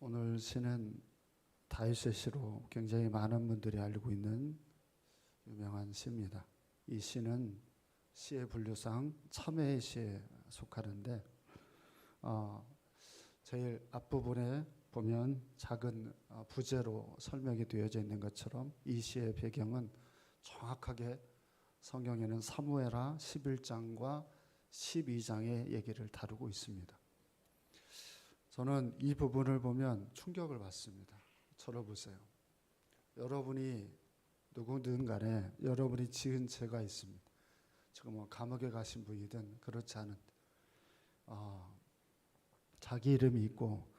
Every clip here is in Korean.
오늘 시는 다윗의 시로 굉장히 많은 분들이 알고 있는 유명한 시입니다. 이 시는 시의 분류상 참회의 시에 속하는데 제일 앞부분에 보면 작은 부제로 설명이 되어져 있는 것처럼 이 시의 배경은 정확하게 성경에는 사무엘하 11장과 12장의 얘기를 다루고 있습니다. 저는 이 부분을 보면 충격을 받습니다. 저를 보세요. 여러분이 누구든 간에 여러분이 지은 죄가 있습니다. 지금 감옥에 가신 분이든 그렇지 않은 자기 이름이 있고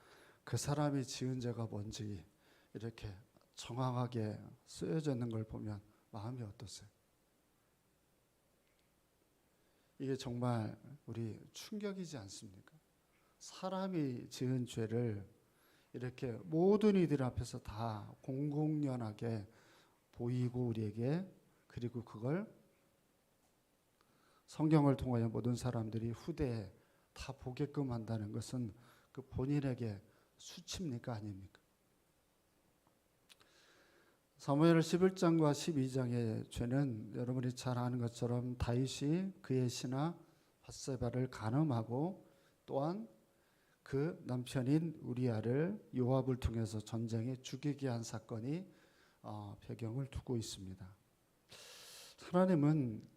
그 사람이 지은 죄가 뭔지 이렇게 정확하게 쓰여져 있는 걸 보면 마음이 어떠세요? 이게 정말 우리 충격이지 않습니까? 사람이 지은 죄를 이렇게 모든 이들 앞에서 다 공공연하게 보이고 우리에게, 그리고 그걸 성경을 통하여 모든 사람들이 후대에 다 보게끔 한다는 것은 그 본인에게 수치입니까? 아닙니까? 사무엘 11장과 12장의 죄는 여러분이 잘 아는 것처럼 다윗이 그의 신하 밧세바를 간음하고 또한 그 남편인 우리아를 요압을 통해서 전쟁에 죽이게 한 사건이 배경을 두고 있습니다. 하나님은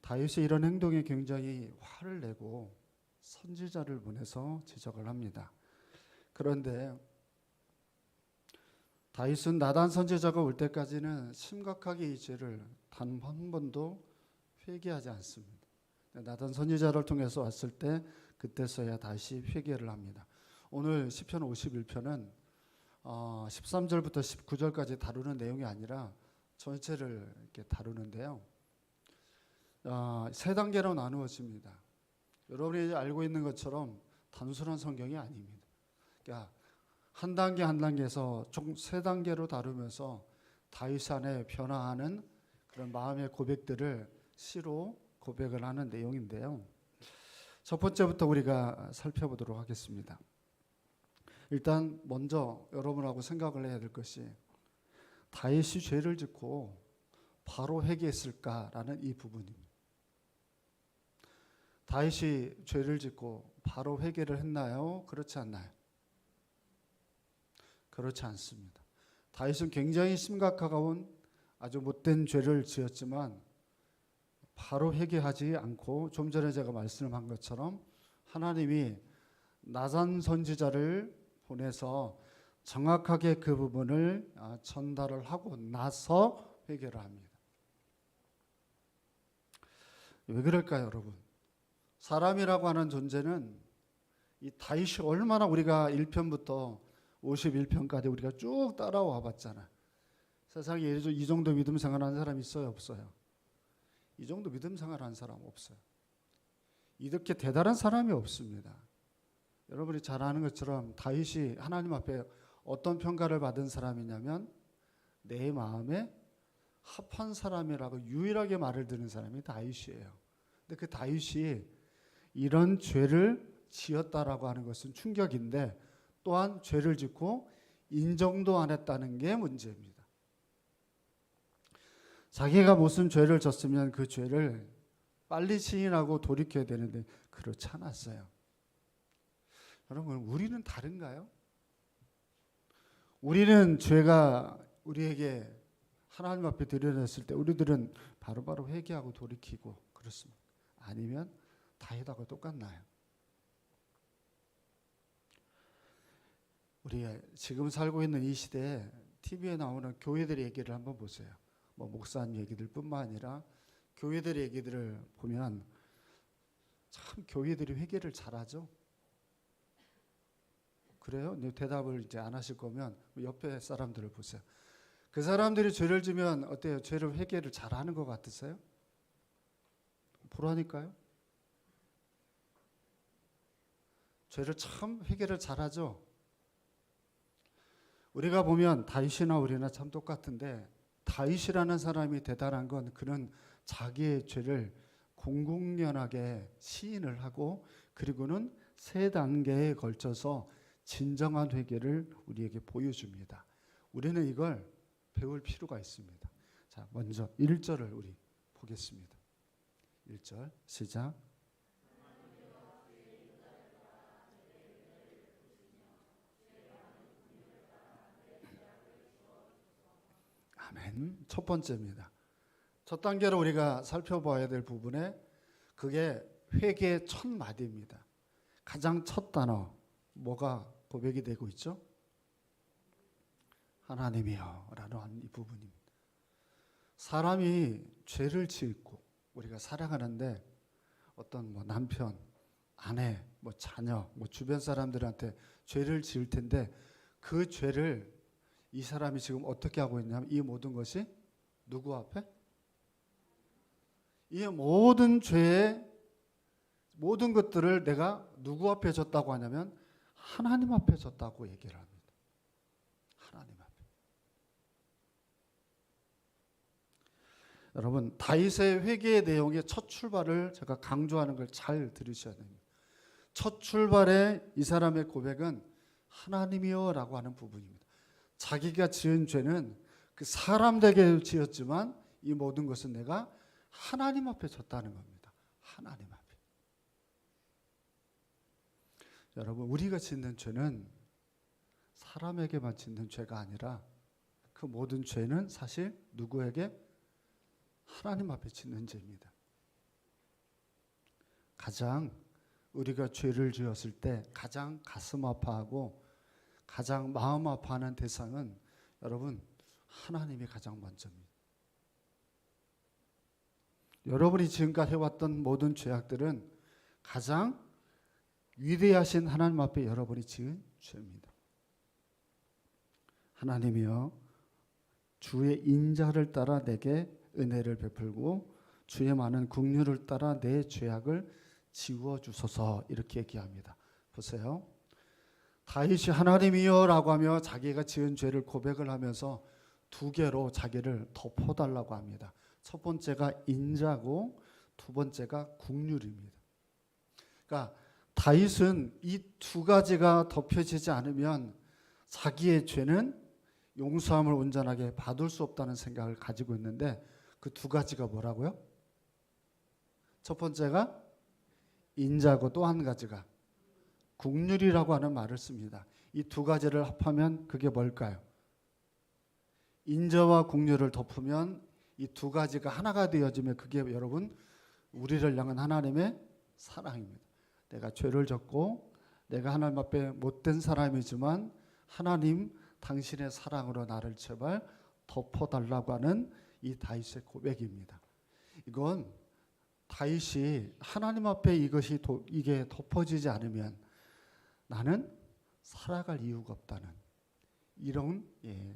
다윗의 이런 행동에 굉장히 화를 내고 선지자를 보내서 지적을 합니다. 그런데 다윗은 나단 선지자가 올 때까지는 심각하게 이 죄를 단 한 번도 회개하지 않습니다. 나단 선지자를 통해서 왔을 때 그때서야 다시 회개를 합니다. 오늘 시편 51편은 13절부터 19절까지 다루는 내용이 아니라 전체를 이렇게 다루는데요. 세 단계로 나누어집니다. 여러분이 알고 있는 것처럼 단순한 성경이 아닙니다. 그러니까 한 단계 한 단계에서 총 세 단계로 다루면서 다윗 안에 변화하는 그런 마음의 고백들을 시로 고백을 하는 내용인데요. 첫 번째부터 우리가 살펴보도록 하겠습니다. 일단 먼저 여러분하고 생각을 해야 될 것이 다윗이 죄를 짓고 바로 회개했을까라는 이 부분입니다. 다윗이 죄를 짓고 바로 회개를 했나요? 그렇지 않나요? 그렇지 않습니다. 다윗은 굉장히 심각하고 아주 못된 죄를 지었지만 바로 회개하지 않고 좀 전에 제가 말씀한 것처럼 하나님이 나단 선지자를 보내서 정확하게 그 부분을 전달을 하고 나서 회개를 합니다. 왜 그럴까요, 여러분? 사람이라고 하는 존재는 이 다윗이 얼마나 우리가 1편부터 51편까지 우리가 쭉 따라와 봤잖아요. 세상에 이 정도 믿음 생활하는 사람 있어요, 없어요? 이 정도 믿음 생활하는 사람 없어요. 이렇게 대단한 사람이 없습니다. 여러분이 잘 아는 것처럼 다윗이 하나님 앞에 어떤 평가를 받은 사람이냐면 내 마음에 합한 사람이라고 유일하게 말을 듣는 사람이 다윗이에요. 근데 그 다윗이 이런 죄를 지었다라고 하는 것은 충격인데 또한 죄를 짓고 인정도 안 했다는 게 문제입니다. 자기가 무슨 죄를 졌으면 그 죄를 빨리 시인하고 돌이켜야 되는데 그렇지 않았어요. 여러분, 우리는 다른가요? 우리는 죄가 우리에게 하나님 앞에 드러냈을 때 우리들은 바로바로 회개하고 돌이키고 그렇습니다. 아니면 다윗하고 똑같나요? 우리가 지금 살고 있는 이 시대에 TV에 나오는 교회들의 얘기를 한번 보세요. 목사님 얘기들 뿐만 아니라 교회들의 얘기들을 보면 참 교회들이 회개를 잘하죠. 그래요? 대답을 이제 안 하실 거면 옆에 사람들을 보세요. 그 사람들이 죄를 지면 어때요? 죄를 회개를 잘하는 것 같으세요? 보라니까요. 죄를 참 회개를 잘하죠. 우리가 보면 다윗이나 우리나 참 똑같은데 다윗이라는 사람이 대단한 건 그는 자기의 죄를 공공연하게 시인을 하고 그리고는 세 단계에 걸쳐서 진정한 회개를 우리에게 보여줍니다. 우리는 이걸 배울 필요가 있습니다. 자, 먼저 1절을 우리 보겠습니다. 1절 시작. 아멘. 첫 번째입니다. 첫 단계로 우리가 살펴봐야 될 부분에 그게 회개의 첫 마디입니다. 가장 첫 단어 뭐가 고백이 되고 있죠? 하나님이여 라는 이 부분입니다. 사람이 죄를 짓고 우리가 살아가는데 어떤 남편, 아내, 자녀, 주변 사람들한테 죄를 지을 텐데 그 죄를 이 사람이 지금 어떻게 하고 있냐면 이 모든 것이 누구 앞에? 이 모든 죄의 모든 것들을 내가 누구 앞에 졌다고 하냐면 하나님 앞에 졌다고 얘기를 합니다. 하나님 앞에. 여러분, 다윗의 회개의 내용의 첫 출발을 제가 강조하는 걸 잘 들으셔야 됩니다. 첫 출발에 이 사람의 고백은 하나님이여 라고 하는 부분입니다. 자기가 지은 죄는 그 사람에게 지었지만 이 모든 것은 내가 하나님 앞에 졌다는 겁니다. 하나님 앞에. 여러분, 우리가 짓는 죄는 사람에게만 짓는 죄가 아니라 그 모든 죄는 사실 누구에게? 하나님 앞에 짓는 죄입니다. 가장 우리가 죄를 지었을 때 가장 가슴 아파하고 가장 마음 아파하는 대상은 여러분 하나님이 가장 먼저입니다. 여러분이 지금까지 해왔던 모든 죄악들은 가장 위대하신 하나님 앞에 여러분이 지은 죄입니다. 하나님이여 주의 인자를 따라 내게 은혜를 베풀고 주의 많은 긍휼을 따라 내 죄악을 지워주소서 이렇게 얘기합니다. 보세요. 다윗이 하나님이여 라고 하며 자기가 지은 죄를 고백을 하면서 두 개로 자기를 덮어달라고 합니다. 첫 번째가 인자고 두 번째가 긍휼입니다. 그러니까 다윗은 이 두 가지가 덮여지지 않으면 자기의 죄는 용서함을 온전하게 받을 수 없다는 생각을 가지고 있는데 그 두 가지가 뭐라고요? 첫 번째가 인자고 또 한 가지가 긍휼이라고 하는 말을 씁니다. 이 두 가지를 합하면 그게 뭘까요? 인자와 긍휼을 덮으면 이 두 가지가 하나가 되어지면 그게 여러분 우리를 향한 하나님의 사랑입니다. 내가 죄를 졌고 내가 하나님 앞에 못된 사람이지만 하나님 당신의 사랑으로 나를 제발 덮어달라고 하는 이 다윗의 고백입니다. 이건 다윗이 하나님 앞에 이게 덮어지지 않으면 나는 살아갈 이유가 없다는 이런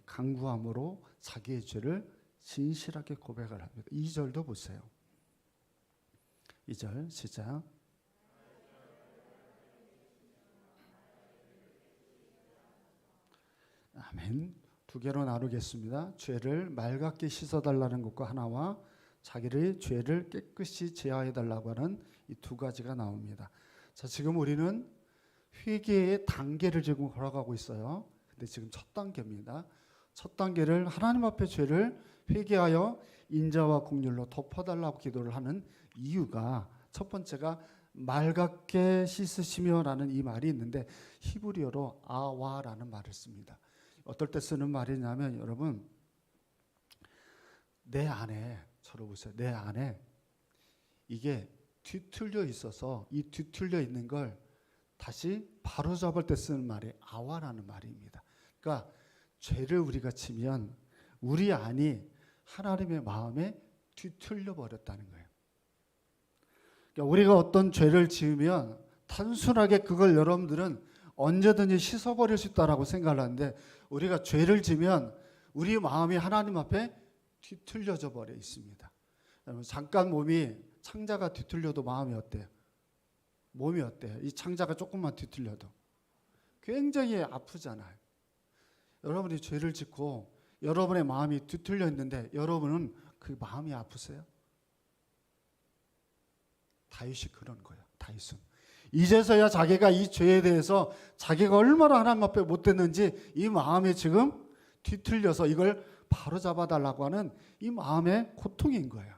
강구함으로 자기의 죄를 진실하게 고백을 합니다. 2절도 보세요. 2절 시작. 아멘. 두 개로 나누겠습니다. 죄를 맑게 씻어달라는 것과 하나와 자기의 죄를 깨끗이 제하해달라고 하는 이 두 가지가 나옵니다. 자, 지금 우리는 회개의 단계를 지금 걸어가고 있어요. 근데 지금 첫 단계입니다. 첫 단계를 하나님 앞에 죄를 회개하여 인자와 긍휼로 덮어달라고 기도를 하는 이유가 첫 번째가 맑게 씻으시며라는 이 말이 있는데 히브리어로 아와라는 말을 씁니다. 어떨 때 쓰는 말이냐면 여러분 내 안에 저를 보세요. 내 안에 이게 뒤틀려 있어서 이 뒤틀려 있는 걸 다시 바로잡을 때 쓰는 말이 아와라는 말입니다. 그러니까 죄를 우리가 지면 우리 안이 하나님의 마음에 뒤틀려 버렸다는 거예요. 그러니까 우리가 어떤 죄를 지으면 단순하게 그걸 여러분들은 언제든지 씻어버릴 수 있다라고 생각을 하는데 우리가 죄를 지면 우리 마음이 하나님 앞에 뒤틀려져 버려 있습니다. 잠깐 몸이 창자가 뒤틀려도 마음이 어때요? 몸이 어때요? 이 창자가 조금만 뒤틀려도 굉장히 아프잖아요. 여러분이 죄를 짓고 여러분의 마음이 뒤틀려 있는데 여러분은 그 마음이 아프세요? 다윗이 그런 거예요. 다윗은 이제서야 자기가 이 죄에 대해서 자기가 얼마나 하나님 앞에 못됐는지 이 마음에 지금 뒤틀려서 이걸 바로잡아 달라고 하는 이 마음의 고통인 거예요.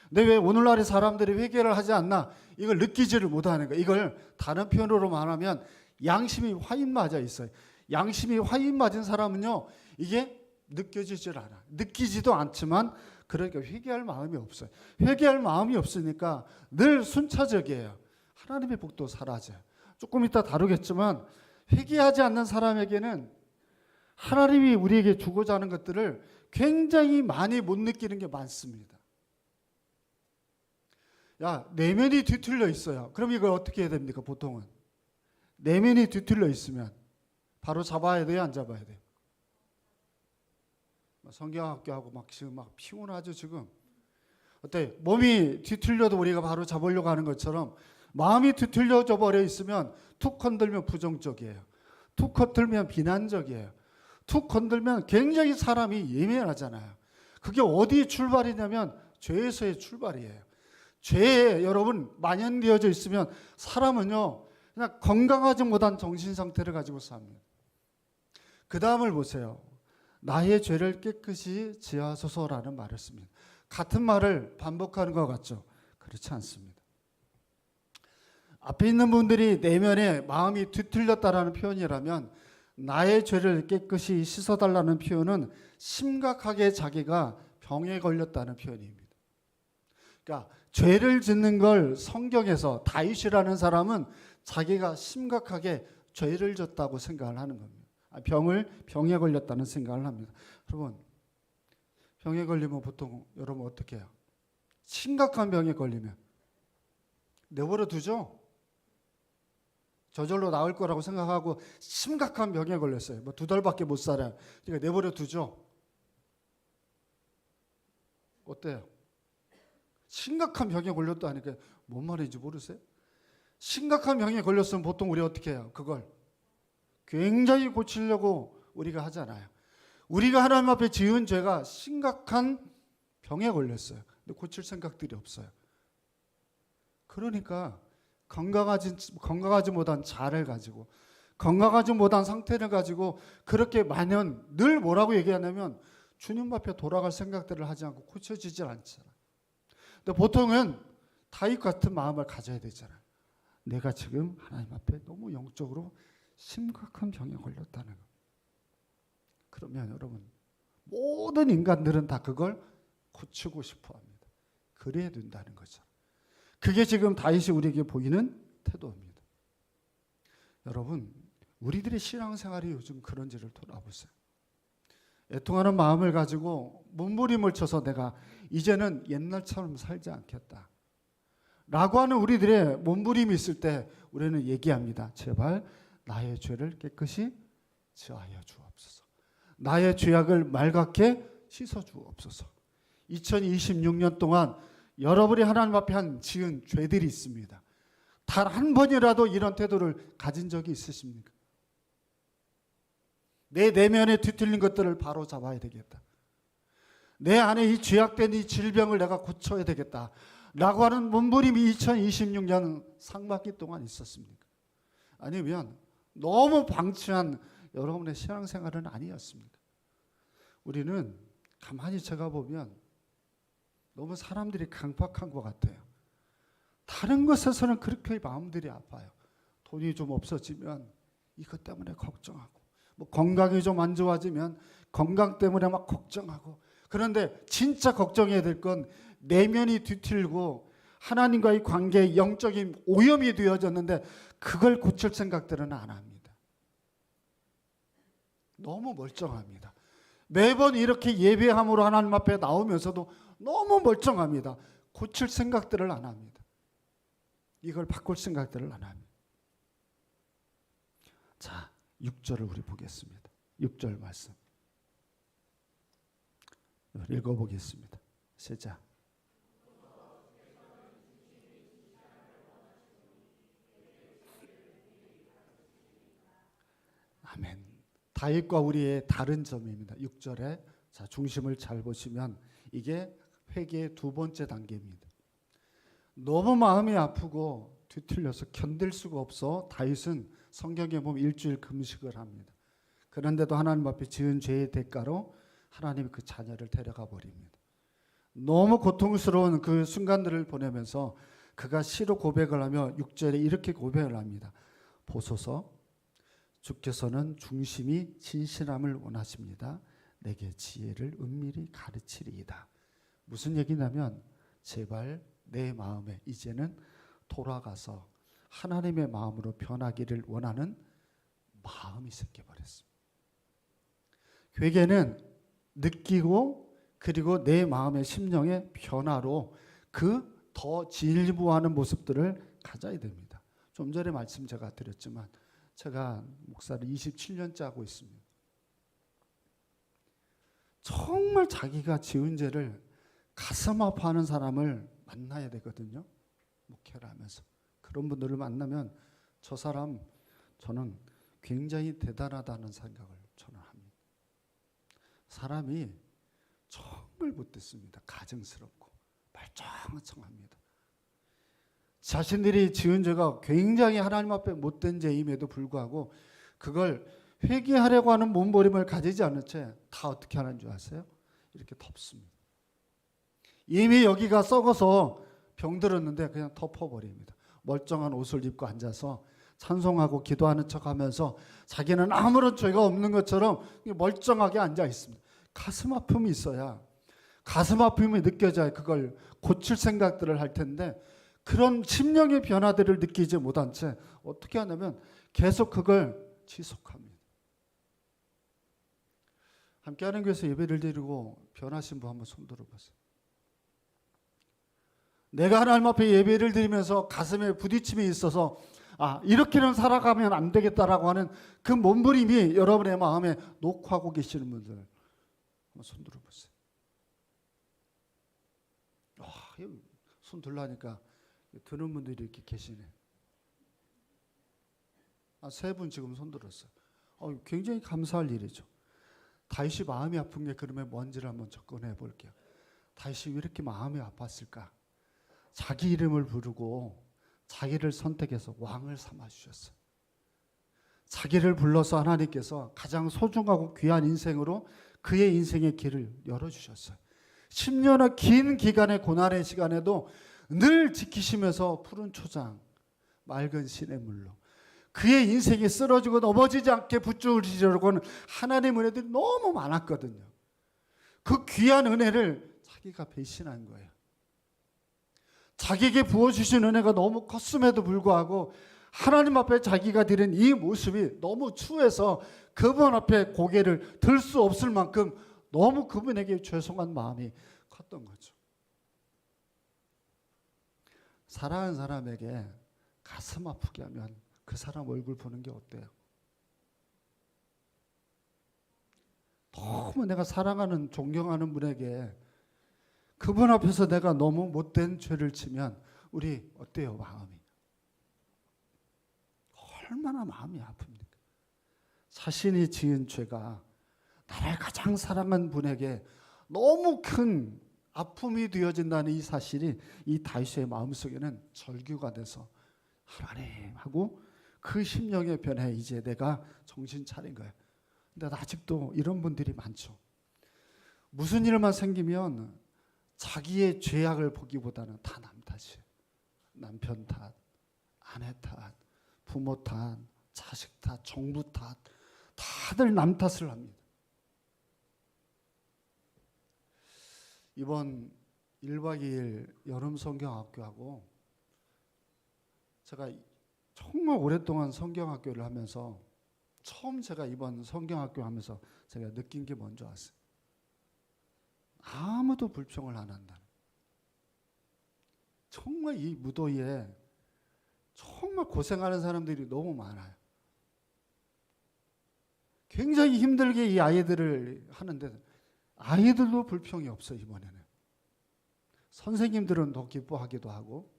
근데 왜 오늘날의 사람들이 회개를 하지 않나? 이걸 느끼지를 못하는 거예요. 이걸 다른 표현으로 말하면 양심이 화인 맞아 있어요. 양심이 화인 맞은 사람은요, 이게 느껴지질 않아. 느끼지도 않지만 그러니까 회개할 마음이 없어요. 회개할 마음이 없으니까 늘 순차적이에요. 하나님의 복도 사라져요. 조금 이따 다루겠지만 회개하지 않는 사람에게는 하나님이 우리에게 주고자 하는 것들을 굉장히 많이 못 느끼는 게 많습니다. 야, 내면이 뒤틀려 있어요. 그럼 이걸 어떻게 해야 됩니까? 보통은 내면이 뒤틀려 있으면 바로 잡아야 돼요, 안 잡아야 돼요? 성경학교하고 막 지금 막 피곤하죠 지금. 어때? 몸이 뒤틀려도 우리가 바로 잡으려고 하는 것처럼 마음이 뒤틀려져 버려 있으면 툭 건들면 부정적이에요. 툭 건들면 비난적이에요. 툭 건들면 굉장히 사람이 예민하잖아요. 그게 어디에 출발이냐면 죄에서의 출발이에요. 죄에 여러분 만연되어져 있으면 사람은요 그냥 건강하지 못한 정신 상태를 가지고 삽니다. 그 다음을 보세요. 나의 죄를 깨끗이 지하소서라는 말을 씁니다. 같은 말을 반복하는 것 같죠? 그렇지 않습니다. 앞에 있는 분들이 내면에 마음이 뒤틀렸다라는 표현이라면 나의 죄를 깨끗이 씻어달라는 표현은 심각하게 자기가 병에 걸렸다는 표현입니다. 그러니까 죄를 짓는 걸 성경에서 다윗이라는 사람은 자기가 심각하게 죄를 졌다고 생각을 하는 겁니다. 병에 걸렸다는 생각을 합니다. 여러분, 병에 걸리면 보통 여러분 어떻게 해요? 심각한 병에 걸리면 내버려 두죠? 저절로 나을 거라고 생각하고 심각한 병에 걸렸어요. 뭐 2달밖에 못 살아요. 그러니까 내버려 두죠? 어때요? 심각한 병에 걸렸다 하니까 뭔 말인지 모르세요? 심각한 병에 걸렸으면 보통 우리 어떻게 해요? 그걸 굉장히 고치려고 우리가 하잖아요. 우리가 하나님 앞에 지은 죄가 심각한 병에 걸렸어요. 근데 고칠 생각들이 없어요. 그러니까 건강하지 못한 자를 가지고 건강하지 못한 상태를 가지고 그렇게 만연 늘 뭐라고 얘기하냐면 주님 앞에 돌아갈 생각들을 하지 않고 고쳐지질 않잖아. 근데 보통은 다윗 같은 마음을 가져야 되잖아. 내가 지금 하나님 앞에 너무 영적으로 심각한 병에 걸렸다는 거. 그러면 여러분 모든 인간들은 다 그걸 고치고 싶어 합니다. 그래야 된다는 거죠. 그게 지금 다윗이 우리에게 보이는 태도입니다. 여러분 우리들의 신앙생활이 요즘 그런지를 돌아보세요. 애통하는 마음을 가지고 몸부림을 쳐서 내가 이제는 옛날처럼 살지 않겠다 라고 하는 우리들의 몸부림이 있을 때 우리는 얘기합니다. 제발 나의 죄를 깨끗이 지하여 주옵소서. 나의 죄악을 말갛게 씻어 주옵소서. 2026년 동안 여러분이 하나님 앞에 지은 죄들이 있습니다. 단 한 번이라도 이런 태도를 가진 적이 있으십니까? 내 내면에 뒤틀린 것들을 바로 잡아야 되겠다. 내 안에 이 죄악된 이 질병을 내가 고쳐야 되겠다 라고 하는 몸부림이 2026년 상반기 동안 있었습니까? 아니면 너무 방치한 여러분의 신앙생활은 아니었습니까? 우리는 가만히 제가 보면 너무 사람들이 강팍한 것 같아요. 다른 것에서는 그렇게 마음들이 아파요. 돈이 좀 없어지면 이것 때문에 걱정하고 뭐 건강이 좀 안 좋아지면 건강 때문에 막 걱정하고 그런데 진짜 걱정해야 될 건 내면이 뒤틀고 하나님과의 관계에 영적인 오염이 되어졌는데 그걸 고칠 생각들은 안 합니다. 너무 멀쩡합니다. 매번 이렇게 예배함으로 하나님 앞에 나오면서도 너무 멀쩡합니다. 고칠 생각들을 안 합니다. 이걸 바꿀 생각들을 안 합니다. 자, 6절을 우리 보겠습니다. 6절 말씀 읽어보겠습니다. 시작. 아멘. 다윗과 우리의 다른 점입니다. 6절에 자 중심을 잘 보시면 이게 회개의 두 번째 단계입니다. 너무 마음이 아프고 뒤틀려서 견딜 수가 없어 다윗은 성경에 보면 일주일 금식을 합니다. 그런데도 하나님 앞에 지은 죄의 대가로 하나님이 그 자녀를 데려가 버립니다. 너무 고통스러운 그 순간들을 보내면서 그가 시로 고백을 하며 6절에 이렇게 고백을 합니다. 보소서, 주께서는 중심이 진실함을 원하십니다. 내게 지혜를 은밀히 가르치리이다. 무슨 얘기냐면 제발 내 마음에 이제는 돌아가서 하나님의 마음으로 변하기를 원하는 마음이 생겨버렸습니다. 회개는 느끼고 그리고 내 마음의 심령의 변화로 그 더 진일보하는 모습들을 가져야 됩니다. 좀 전에 말씀 제가 드렸지만 제가 목사를 27년째 하고 있습니다. 정말 자기가 지은 죄를 가슴 아파하는 사람을 만나야 되거든요. 목회를 하면서. 그런 분들을 만나면 저 사람 저는 굉장히 대단하다는 생각을 저는 합니다. 사람이 정말 못됐습니다. 가증스럽고 말짱청합니다. 자신들이 지은 죄가 굉장히 하나님 앞에 못된 죄임에도 불구하고 그걸 회개하려고 하는 몸부림을 가지지 않은 채 다 어떻게 하는 줄 아세요? 이렇게 덮습니다. 이미 여기가 썩어서 병들었는데 그냥 덮어버립니다. 멀쩡한 옷을 입고 앉아서 찬송하고 기도하는 척하면서 자기는 아무런 죄가 없는 것처럼 멀쩡하게 앉아 있습니다. 가슴 아픔이 있어야 가슴 아픔이 느껴져야 그걸 고칠 생각들을 할 텐데 그런 심령의 변화들을 느끼지 못한 채 어떻게 하냐면 계속 그걸 지속합니다. 함께하는 교회에서 예배를 드리고 변하신 분 한번 손 들어보세요. 내가 하나님 앞에 예배를 드리면서 가슴에 부딪힘이 있어서 이렇게는 살아가면 안 되겠다라고 하는 그 몸부림이 여러분의 마음에 녹화하고 계시는 분들 한번 손 들어보세요. 손 들라니까 드는 분들이 이렇게 계시네. 3분 지금 손 들었어요. 굉장히 감사할 일이죠. 다윗이 마음이 아픈 게 그러면 뭔지를 한번 접근해 볼게요. 다윗이 왜 이렇게 마음이 아팠을까? 자기 이름을 부르고 자기를 선택해서 왕을 삼아 주셨어요. 자기를 불러서 하나님께서 가장 소중하고 귀한 인생으로 그의 인생의 길을 열어주셨어요. 10년의 긴 기간의 고난의 시간에도 늘 지키시면서 푸른 초장, 맑은 시냇물로 그의 인생이 쓰러지고 넘어지지 않게 붙들으시려고 하는 하나님의 은혜들이 너무 많았거든요. 그 귀한 은혜를 자기가 배신한 거예요. 자기에게 부어주신 은혜가 너무 컸음에도 불구하고 하나님 앞에 자기가 드린 이 모습이 너무 추해서 그분 앞에 고개를 들 수 없을 만큼 너무 그분에게 죄송한 마음이 컸던 거죠. 사랑하는 사람에게 가슴 아프게 하면 그 사람 얼굴 보는 게 어때요? 너무 내가 사랑하는 존경하는 분에게 그분 앞에서 내가 너무 못된 죄를 치면 우리 어때요? 마음이 얼마나 마음이 아픕니까? 자신이 지은 죄가 나를 가장 사랑한 분에게 너무 큰 아픔이 되어진다는 이 사실이 이 다윗의 마음속에는 절규가 돼서 하나님 하고 그 심령의 변화에 이제 내가 정신 차린 거예요. 근데 아직도 이런 분들이 많죠. 무슨 일만 생기면 자기의 죄악을 보기보다는 다 남 탓이에요. 남편 탓, 아내 탓, 부모 탓, 자식 탓, 정부 탓, 다들 남 탓을 합니다. 이번 1박 2일 여름 성경학교하고 제가 정말 오랫동안 성경학교를 하면서 처음 제가 이번 성경학교 하면서 제가 느낀 게 뭔지 아세요? 아무도 불평을 안 한다. 정말 이 무더위에 정말 고생하는 사람들이 너무 많아요. 굉장히 힘들게 이 아이들을 하는데 아이들도 불평이 없어요. 이번에는 선생님들은 더 기뻐하기도 하고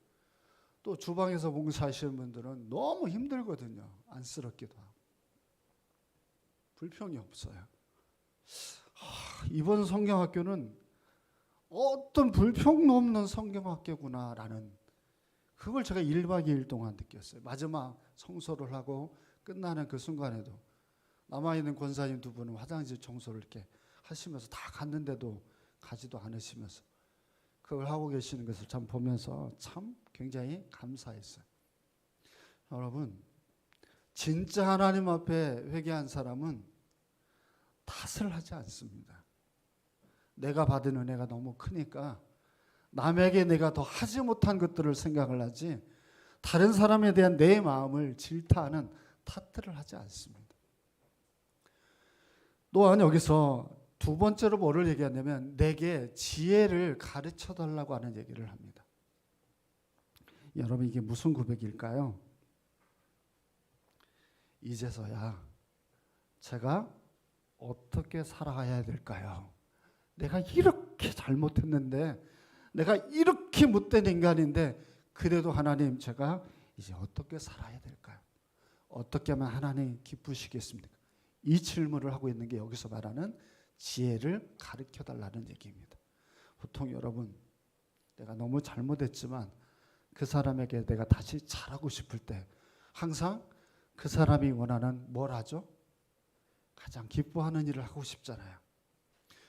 또 주방에서 봉사하시는 분들은 너무 힘들거든요. 안쓰럽기도 하고 불평이 없어요. 이번 성경학교는 어떤 불평도 없는 성경학교구나라는 그걸 제가 1박 2일 동안 느꼈어요. 마지막 청소를 하고 끝나는 그 순간에도 남아있는 권사님 두 분은 화장실 청소를 이렇게 하시면서 다 갔는데도 가지도 않으시면서 그걸 하고 계시는 것을 참 보면서 참 굉장히 감사했어요. 여러분, 진짜 하나님 앞에 회개한 사람은 탓을 하지 않습니다. 내가 받은 은혜가 너무 크니까 남에게 내가 더 하지 못한 것들을 생각을 하지 다른 사람에 대한 내 마음을 질타하는 탓들을 하지 않습니다. 또한 여기서 두 번째로 뭐를 얘기하냐면 내게 지혜를 가르쳐 달라고 하는 얘기를 합니다. 여러분, 이게 무슨 고백일까요? 이제서야 제가 어떻게 살아가야 될까요? 내가 이렇게 잘못했는데, 내가 이렇게 못된 인간인데 그래도 하나님, 제가 이제 어떻게 살아야 될까요? 어떻게 하면 하나님 기쁘시겠습니까? 이 질문을 하고 있는 게 여기서 말하는 지혜를 가르쳐 달라는 얘기입니다. 보통 여러분, 내가 너무 잘못했지만 그 사람에게 내가 다시 잘하고 싶을 때 항상 그 사람이 원하는 뭘 하죠? 가장 기뻐하는 일을 하고 싶잖아요.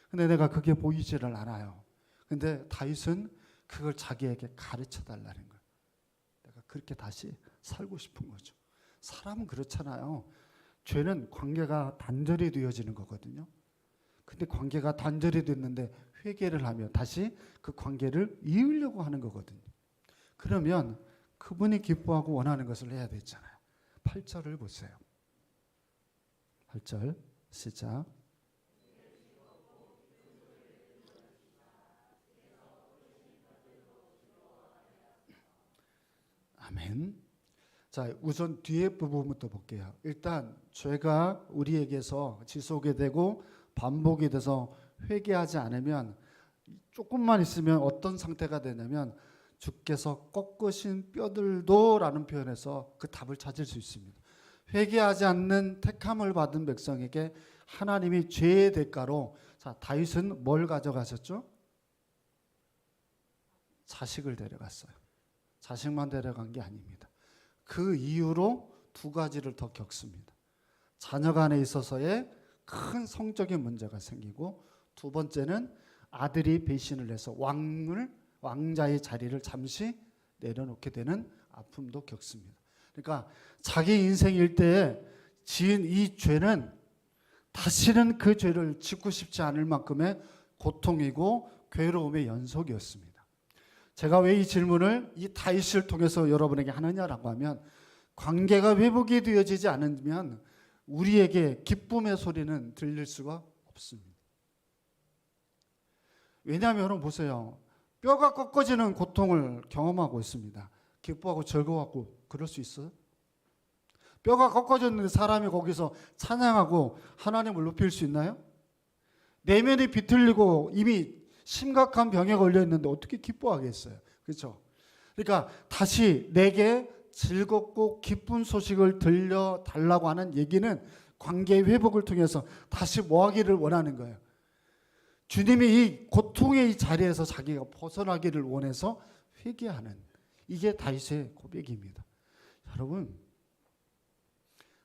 근데 내가 그게 보이지를 않아요. 근데 다윗은 그걸 자기에게 가르쳐 달라는 거예요. 내가 그렇게 다시 살고 싶은 거죠. 사람은 그렇잖아요. 죄는 관계가 단절이 되어지는 거거든요. 근데 관계가 단절이 됐는데 회개를 하며 다시 그 관계를 이으려고 하는 거거든요. 그러면 그분이 기뻐하고 원하는 것을 해야 되잖아요. 8절을 보세요. 8절 시작. 아멘. 자, 우선 뒤에 부분부터 볼게요. 일단 죄가 우리에게서 지속이 되고 반복이 돼서 회개하지 않으면 조금만 있으면 어떤 상태가 되냐면 주께서 꺾으신 뼈들도 라는 표현에서 그 답을 찾을 수 있습니다. 회개하지 않는 택함을 받은 백성에게 하나님이 죄의 대가로, 자, 다윗은 뭘 가져가셨죠? 자식을 데려갔어요. 자식만 데려간 게 아닙니다. 그 이후로 두 가지를 더 겪습니다. 자녀 간에 있어서의 큰 성적인 문제가 생기고, 두 번째는 아들이 배신을 해서 왕자의 자리를 잠시 내려놓게 되는 아픔도 겪습니다. 그러니까 자기 인생 일대에 지은 이 죄는 다시는 그 죄를 짓고 싶지 않을 만큼의 고통이고 괴로움의 연속이었습니다. 제가 왜 이 질문을 이 다윗을 통해서 여러분에게 하느냐라고 하면, 관계가 회복이 되어지지 않으면 우리에게 기쁨의 소리는 들릴 수가 없습니다. 왜냐하면 여러분 보세요. 뼈가 꺾어지는 고통을 경험하고 있습니다. 기뻐하고 즐거워하고 그럴 수 있어요? 뼈가 꺾어졌는데 사람이 거기서 찬양하고 하나님을 높일 수 있나요? 내면이 비틀리고 이미 심각한 병에 걸려 있는데 어떻게 기뻐하겠어요? 그렇죠? 그러니까 다시 내게 즐겁고 기쁜 소식을 들려달라고 하는 얘기는 관계 회복을 통해서 다시 뭐 하기를 원하는 거예요. 주님이 이 고통의 이 자리에서 자기가 벗어나기를 원해서 회개하는, 이게 다윗의 고백입니다. 여러분,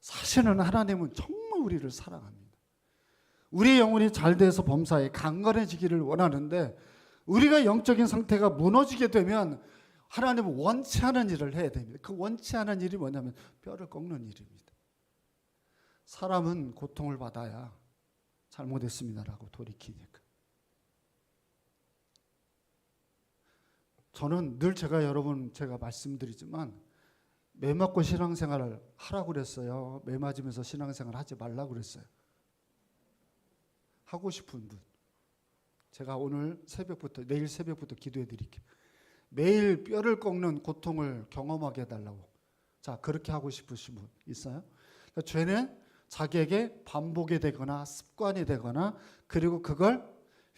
사실은 하나님은 정말 우리를 사랑합니다. 우리의 영혼이 잘 돼서 범사에 강건해지기를 원하는데, 우리가 영적인 상태가 무너지게 되면 하나님은 원치 않은 일을 해야 됩니다. 그 원치 않은 일이 뭐냐면 뼈를 꺾는 일입니다. 사람은 고통을 받아야 잘못했습니다라고 돌이키니까. 저는 늘 제가 말씀드리지만, 매 맞고 신앙생활을 하라고 그랬어요? 매 맞으면서 신앙생활 하지 말라고 그랬어요? 하고 싶은 분, 제가 내일 새벽부터 기도해 드릴게요. 매일 뼈를 꺾는 고통을 경험하게 해달라고. 자, 그렇게 하고 싶으신 분 있어요? 그러니까 죄는 자기에게 반복이 되거나 습관이 되거나, 그리고 그걸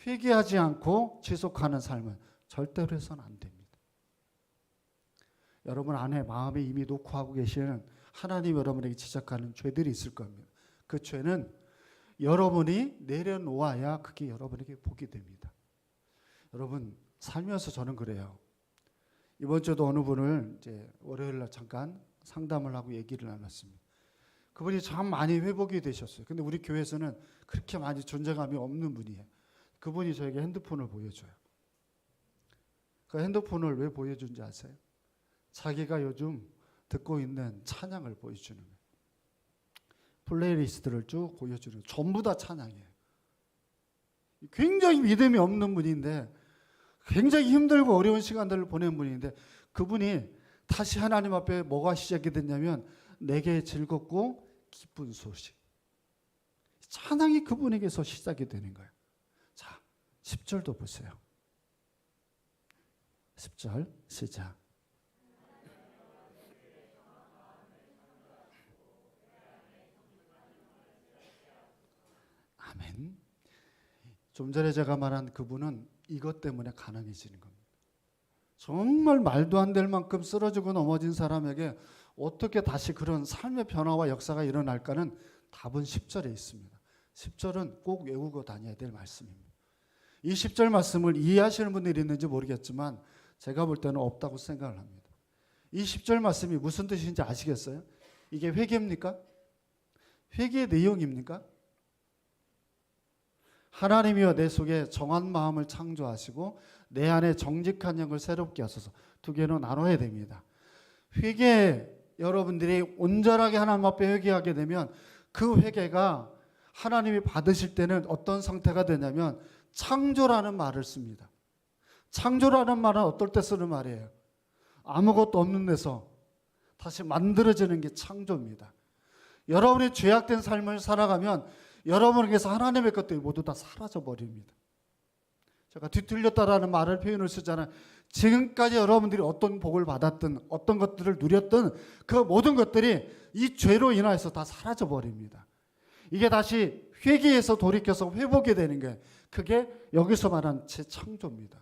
회개하지 않고 지속하는 삶은 절대로 해서는 안 됩니다. 여러분 안에 마음에 이미 놓고 하고 계시는 하나님 여러분에게 지적하는 죄들이 있을 겁니다. 그 죄는 여러분이 내려놓아야 그게 여러분에게 복이 됩니다. 여러분, 살면서 저는 그래요. 이번 주에도 어느 분을 이제 월요일 날 잠깐 상담을 하고 얘기를 나눴습니다. 그분이 참 많이 회복이 되셨어요. 근데 우리 교회에서는 그렇게 많이 존재감이 없는 분이에요. 그분이 저에게 핸드폰을 보여줘요. 그 핸드폰을 왜 보여준지 아세요? 자기가 요즘 듣고 있는 찬양을 보여주는 거예요. 플레이리스트를 쭉 보여주는 거예요. 전부 다 찬양이에요. 굉장히 믿음이 없는 분인데, 굉장히 힘들고 어려운 시간들을 보낸 분인데, 그분이 다시 하나님 앞에 뭐가 시작이 됐냐면 내게 즐겁고 기쁜 소식. 찬양이 그분에게서 시작이 되는 거예요. 자, 10절도 보세요. 10절 시작. 아멘. 좀 전에 제가 말한 그분은 이것 때문에 가능해지는 겁니다. 정말 말도 안 될 만큼 쓰러지고 넘어진 사람에게 어떻게 다시 그런 삶의 변화와 역사가 일어날까는 답은 10절에 있습니다. 10절은 꼭 외우고 다녀야 될 말씀입니다. 이 10절 말씀을 이해하시는 분들이 있는지 모르겠지만 제가 볼 때는 없다고 생각을 합니다. 이 10절 말씀이 무슨 뜻인지 아시겠어요? 이게 회개입니까? 회개의 내용입니까? 하나님이여 내 속에 정한 마음을 창조하시고 내 안에 정직한 영을 새롭게 하소서. 두 개로 나눠야 됩니다. 회개, 여러분들이 온전하게 하나님 앞에 회개하게 되면 그 회개가 하나님이 받으실 때는 어떤 상태가 되냐면 창조라는 말을 씁니다. 창조라는 말은 어떨 때 쓰는 말이에요? 아무것도 없는 데서 다시 만들어지는 게 창조입니다. 여러분이 죄악된 삶을 살아가면 여러분에게서 하나님의 것들이 모두 다 사라져 버립니다. 제가 뒤틀렸다라는 말을 표현을 쓰잖아요. 지금까지 여러분들이 어떤 복을 받았든 어떤 것들을 누렸든 그 모든 것들이 이 죄로 인하여서 다 사라져 버립니다. 이게 다시 회개해서 돌이켜서 회복이 되는 게 그게 여기서 말한 재창조입니다.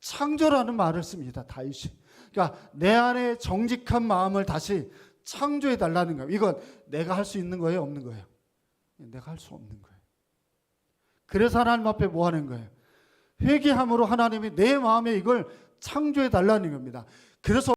창조라는 말을 씁니다. 다윗이. 그러니까 내 안에 정직한 마음을 다시 창조해 달라는 거예요. 이건 내가 할 수 있는 거예요? 없는 거예요? 내가 할 수 없는 거예요. 그래서 하나님 앞에 뭐 하는 거예요? 회개함으로 하나님이 내 마음에 이걸 창조해 달라는 겁니다. 그래서